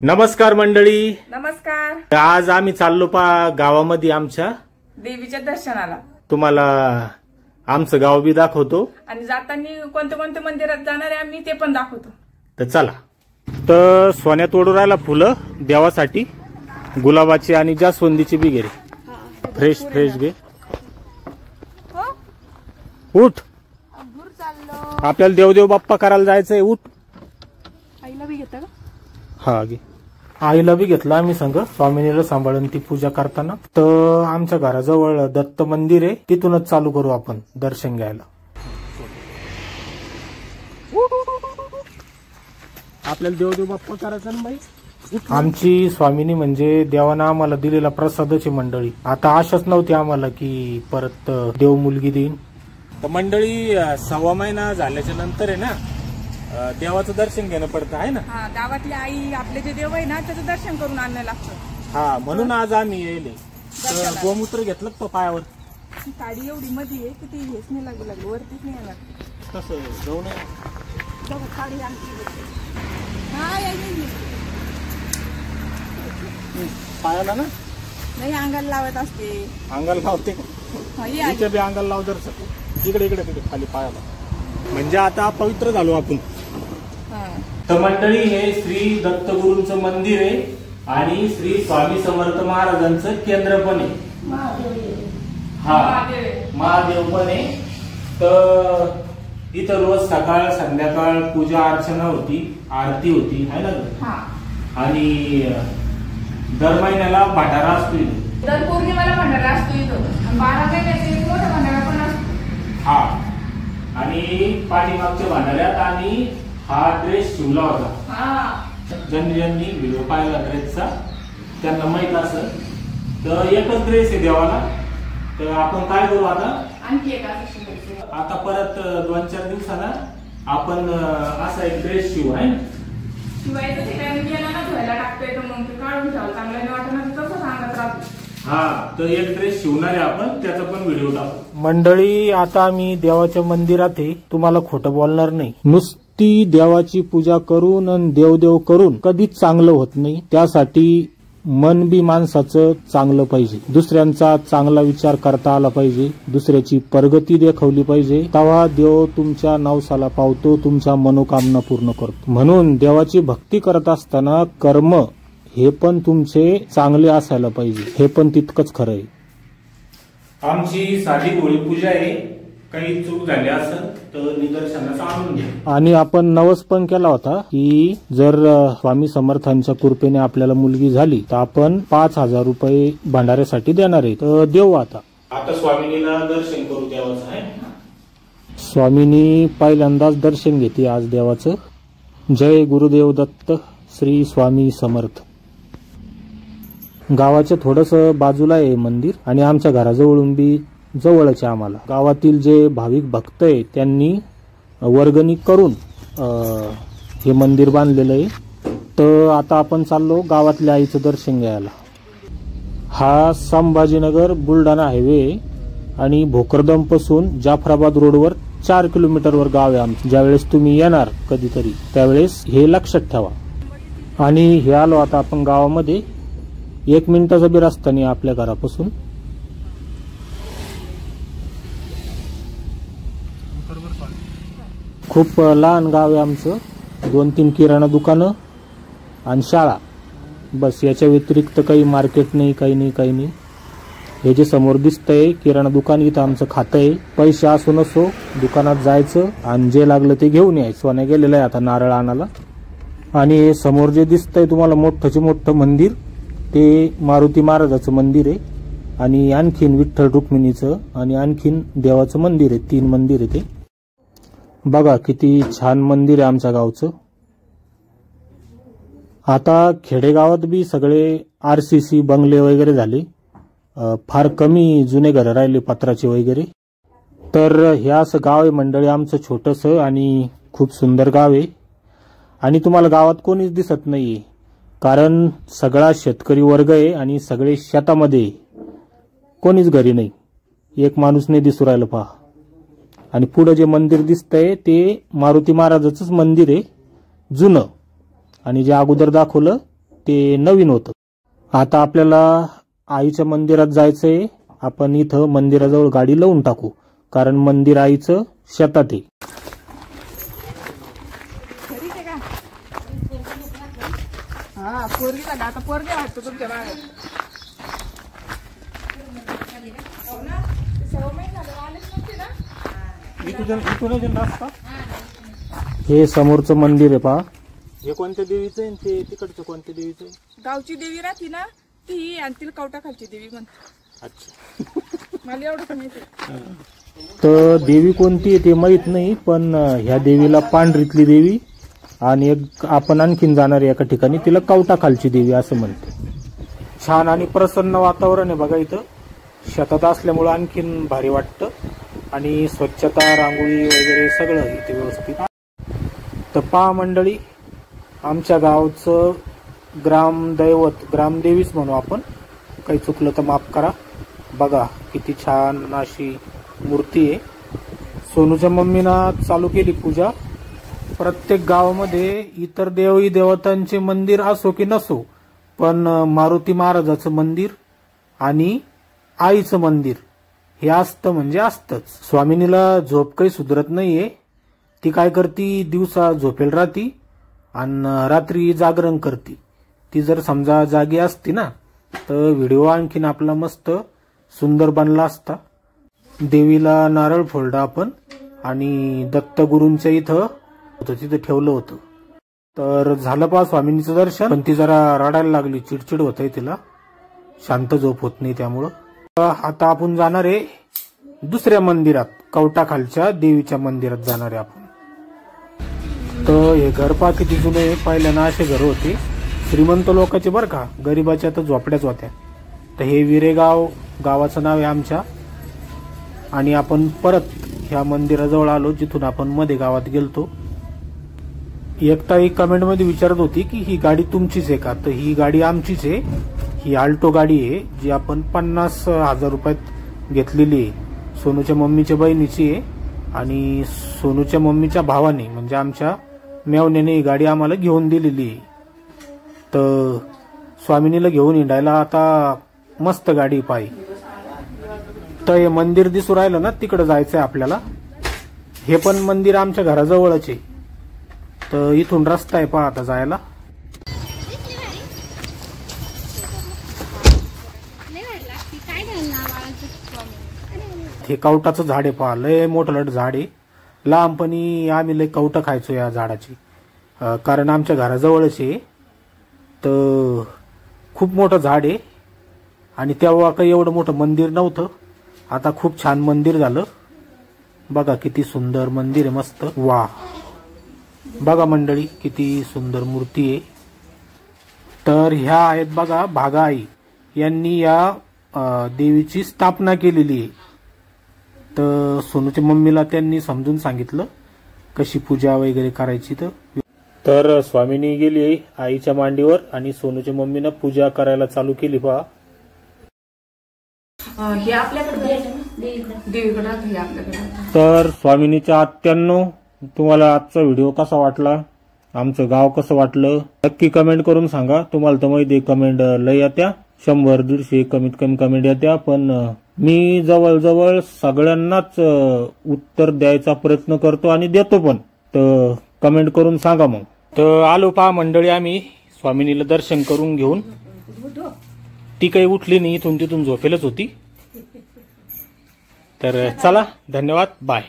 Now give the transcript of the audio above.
नमस्कार मंडळी. नमस्कार. आज आम्ही चाललो गावामध्ये आमच्या देवीच्या दर्शनाला. तुम्हाला आमचं गाव बी दाखवतो आणि जाताना कोणत्या कोणत्या मंदिरात जाणार आहे आम्ही ते पण दाखवतो. तर चला. तर सोन्यात ओढू राहिला फुलं देवासाठी, गुलाबाची आणि जास्वंदीची बी घे. फ्रेश फ्रेश घे. उठ, आपल्याला देवदेव बाप्पा करायला जायचंय. उठ. आईला बी घेता का? हा घे. आईला बी घेतला आम्ही संग. स्वामिनीला सांभाळून ती पूजा करताना. तर आमच्या घराजवळ दत्त मंदिर आहे, तिथूनच चालू करू आपण दर्शन घ्यायला. आपल्याला देवदेव बाप्पा करायचा ना बाई. आमची स्वामिनी म्हणजे देवानं आम्हाला दिलेला प्रसादाची मंडळी. आता आशाच नव्हती आम्हाला की परत देव मुलगी देईन. तर मंडळी 6 महिना झाल्याच्या नंतर आहे ना देवाचं दर्शन घेणं पडतं आहे ना. गावातली आई आपले जे देव आहे ना त्याचं दर्शन करून आणणं लागतं. हा, म्हणून आज आम्ही येले. तर गोमूत्र घेतलं का पायावर? साडी एवढी मध्ये आहे की ती हेच नाही लागली, वरतीच नाही लागली. कसं जाऊ नये. पायाला ना नाही, अंगाला लावत असते. अंगाला लावते का? इथे बी अंगाला लाव. जर इकडे इकडे तिकडे खाली पायाला. म्हणजे आता पवित्र झालो आपण. तर मंडळी हे श्री दत्तगुरूंचं मंदिर आहे आणि श्री स्वामी समर्थ महाराजांचं केंद्र पण आहे. हा, महादेव पण आहे. तर इथं रोज सकाळ संध्याकाळ पूजा अर्चना होती, आरती होती है ना. आणि दर महिन्याला भंडारा असतो इथं. दर पौर्णिमेला भंडारा असतो इथं. 12 महिन्याचे एक मोठा भंडारा पण असतो. हा, आणि पाठीमागच्या भांडाऱ्यात आणि हा ड्रेस शिवला होता. ज्यांनी व्हिडिओ पाहिला ड्रेसचा त्यांना माहित असेल. तर एकच ड्रेस आहे देवाला. तर आपण काय करू आता, आणखी एक आता परत 2-4 दिवसाला आपण असा एक ड्रेस शिवू आहे. शिवायचं ते काय गेला ना धुवायला टाकतोय तर मग ते काढून ठेवायला चांगलं नाही वाटणार, तसं सांगत राहतो. हा, तर एक ड्रेस शिवणार आहे आपण, त्याचा पण व्हिडिओ टाकू. मंडळी आता आम्ही देवाच्या मंदिरात आहे, तुम्हाला खोटं बोलणार नाही. नुसती देवाची पूजा करून आणि देवदेव करून कधीच चांगलं होत नाही. त्यासाठी मन बी माणसाचं चांगलं पाहिजे, दुसऱ्यांचा चांगला विचार करता आला पाहिजे, दुसऱ्याची प्रगती दाखवली पाहिजे. तेव्हा देव तुमच्या नवसाला पावतो, तुमच्या मनोकामना पूर्ण करतो. म्हणून देवाची भक्ती करत असताना कर्म हे पण तुमचे चांगले असायला पाहिजे, हे पण तितकंच खरं आहे. आमची साधी भोळी पूजा आहे. काही चूक झाली असेल तर निदर्शनास आणून घ्या. आणि आपण नवस पण केला होता की जर स्वामी समर्थांच्या कृपेने आपल्याला मुलगी झाली तर आपण 5,000 रुपये भंडाऱ्यासाठी देणार आहे. तर देऊ आता स्वामिनीला दर्शन करू देवाचं आहे. स्वामिनी पहिल्यांदाच दर्शन घेते आज देवाचं. जय गुरुदेव दत्त, श्री स्वामी समर्थ. गावाच्या थोडस बाजूला आहे मंदिर आणि आमच्या घराजवळून बी जवळच आहे आम्हाला. गावातील जे भाविक भक्त आहे त्यांनी वर्गणी करून हे मंदिर बांधलेलं आहे. तर आता आपण चाललो गावातल्या आईचं दर्शन घ्यायला. हा संभाजीनगर बुलढाणा हायवे आणि भोकरदम पासून जाफराबाद रोडवर 4 किलोमीटरवर गाव आहे आमचं. ज्यावेळेस तुम्ही येणार कधीतरी त्यावेळेस हे लक्षात ठेवा. आणि हे आलो आता आपण गावामध्ये. 1 मिनिटाचा बी रस्ता नाही आपल्या घरापासून. खूप लहान गाव आहे आमचं. 2-3 किराणा दुकानं आणि शाळा, बस. याच्या व्यतिरिक्त काही मार्केट नाही, काही नाही. हे जे समोर दिसतंय किराणा दुकान, इथं आमचं खातं आहे. पैसे असो नसो दुकानात जायचं आणि जे लागलं ते घेऊन यायचं. सोन्या गेलेलं आहे आता नारळ आणायला. आणि हे समोर जे दिसतंय तुम्हाला मोठंचे मोठं मंदिर, ते मारुती महाराजाचं मंदिर आहे. आणि आणखीन विठ्ठल रुक्मिणीचं आणि आणखीन देवाचं मंदिर आहे. 3 मंदिर आहे ते. बघा किती छान मंदिर आहे आमच्या गावचं. आता खेडेगावात बी सगळे RCC बंगले वगैरे झाले. फार कमी जुने घर राहिले पत्राचे वगैरे. तर हे असं गाव आहे मंडळी आमचं छोटंसं आणि खूप सुंदर गाव आहे. आणि तुम्हाला गावात कोणीच दिसत नाहीये कारण सगळा शेतकरी वर्ग आहे आणि सगळे शेतामध्ये, कोणीच घरी नाही. एक माणूस नाही दिसू राहिलं पहा. आणि पुढे जे मंदिर दिसतंय ते मारुती महाराजाचंच मंदिर आहे जुनं. आणि जे अगोदर दाखवलं ते नवीन होतं. आता आपल्याला आईच्या मंदिरात जायचंय. आपण इथं मंदिराजवळ गाडी लावून टाकू, कारण मंदिर आईचं शेतात आहे. हे समोरचं मंदिर आहे पहा. हे कोणत्या देवीचं आहे? ते तिकडचं कोणत्या देवीचं आहे? गावची देवी राहती ना ती, आणि तिला कवटा खालची देवी म्हणते. अच्छा, मला एवढं माहिती. तर देवी कोणती आहे ते माहित नाही, पण ह्या देवीला पांढरीतली देवी आणि एक आपण आणखीन जाणार एका ठिकाणी तिला कवटा खालची देवी असं म्हणते. छान आणि प्रसन्न वातावरण आहे बघा. इथं शेतात असल्यामुळे आणखीन भारी वाटतं, आणि स्वच्छता, रांगोळी वगैरे सगळं इथे व्यवस्थित. तर पहा मंडळी, आमच्या गावचं ग्रामदैवत, ग्रामदेवीच म्हणू आपण, काही चुकलं तर माफ करा. बघा किती छान अशी मूर्ती आहे. सोनूच्या मम्मीनं चालू केली पूजा. प्रत्येक गावामध्ये इतर देवी देवतांचे मंदिर असो की नसो, पण मारुती महाराजाचं मंदिर आणि आईचं मंदिर हे असतं म्हणजे असतंच. स्वामिनीला झोप काही सुधरत नाहीये. ती काय करती, दिवसा झोपेल राहती आणि रात्री जागरण करती. ती जर समजा जागी असती ना, तर व्हिडिओ आणखीन आपला मस्त सुंदर बनला असता. देवीला नारळ फोडला आपण, आणि दत्तगुरूंच्या इथं तिथं ठेवलं होतं. तर झालं पहा स्वामिनीचं दर्शन, पण ती जरा रडायला लागली, चिडचिड होत आहे तिला, शांत झोप होत नाही त्यामुळं. आता आपण जाणार आहे दुसऱ्या मंदिरात, कवटा खालच्या देवीच्या मंदिरात जाणार आहे आपण. तर हे घर पहा किती जुने आहे. पहिल्यानं असे घर होते श्रीमंत लोकांचे बरं का, गरीबाच्या तर झोपड्याच होत्या. तर हे विरेगाव गावाचं नाव आहे आमच्या, आणि आपण परत ह्या मंदिराजवळ आलो जिथून आपण मध्ये गावात गेलतो. एक ताई कमेंट मध्ये विचारत होती की ही गाडी तुमचीच आहे का? तर ही गाडी आमचीच आहे. ही आल्टो गाडी आहे जी आपण 50,000 रुपयात घेतलेली आहे. सोनूच्या मम्मीच्या बहिणीची आहे, आणि सोनूच्या मम्मीच्या भावाने म्हणजे आमच्या मेवण्याने ही गाडी आम्हाला घेऊन दिलेली आहे. तर स्वामिनीला घेऊन हिंडायला आता मस्त गाडी पाय. तर हे मंदिर दिसू राहिलं ना, तिकडे जायचंय आपल्याला. हे पण मंदिर आमच्या घराजवळच आहे. तर इथून रस्ता आहे पहा आता जायला. हे कवटाचं झाड आहे पहा, लय मोठं झाड आहे. लहानपणी आम्ही लय कवटं खायचो या झाडाची, कारण आमच्या घराजवळच आहे. तर खूप मोठं झाड आहे, आणि तेव्हा काही एवढं मोठं मंदिर नव्हतं. आता खूप छान मंदिर झालं. बघा किती सुंदर मंदिर आहे, मस्त. वा, बघा मंडळी किती सुंदर मूर्ती आहे. तर ह्या आहेत बघा भागाई, यांनी या देवीची स्थापना केलेली आहे. तर सोनूच्या मम्मीला त्यांनी समजून सांगितलं कशी पूजा वगैरे करायची. तर स्वामिनी गेली आईच्या मांडीवर, आणि सोनूच्या मम्मीनं पूजा करायला चालू केली पहा. हे आपल्याकडे देवीकडे. तर स्वामिनीच्या आत्यांनो, तुम्हाला आजचा व्हिडिओ कसा वाटला, आमचं गाव कसं वाटलं, नक्की कमेंट करून सांगा. तुम्हाला तर माहिती कमेंट लय येत्या, 100-150 कमीत कमी कमेंट येत्या, पण मी जवळजवळ सगळ्यांनाच उत्तर द्यायचा प्रयत्न करतो आणि देतो पण. तर कमेंट करून सांगा मग. तर आलो पहा मंडळी आम्ही स्वामिनीला दर्शन करून घेऊन. ती काही उठली नाही, इथून तिथून झोपेलच होती. तर चला, धन्यवाद, बाय.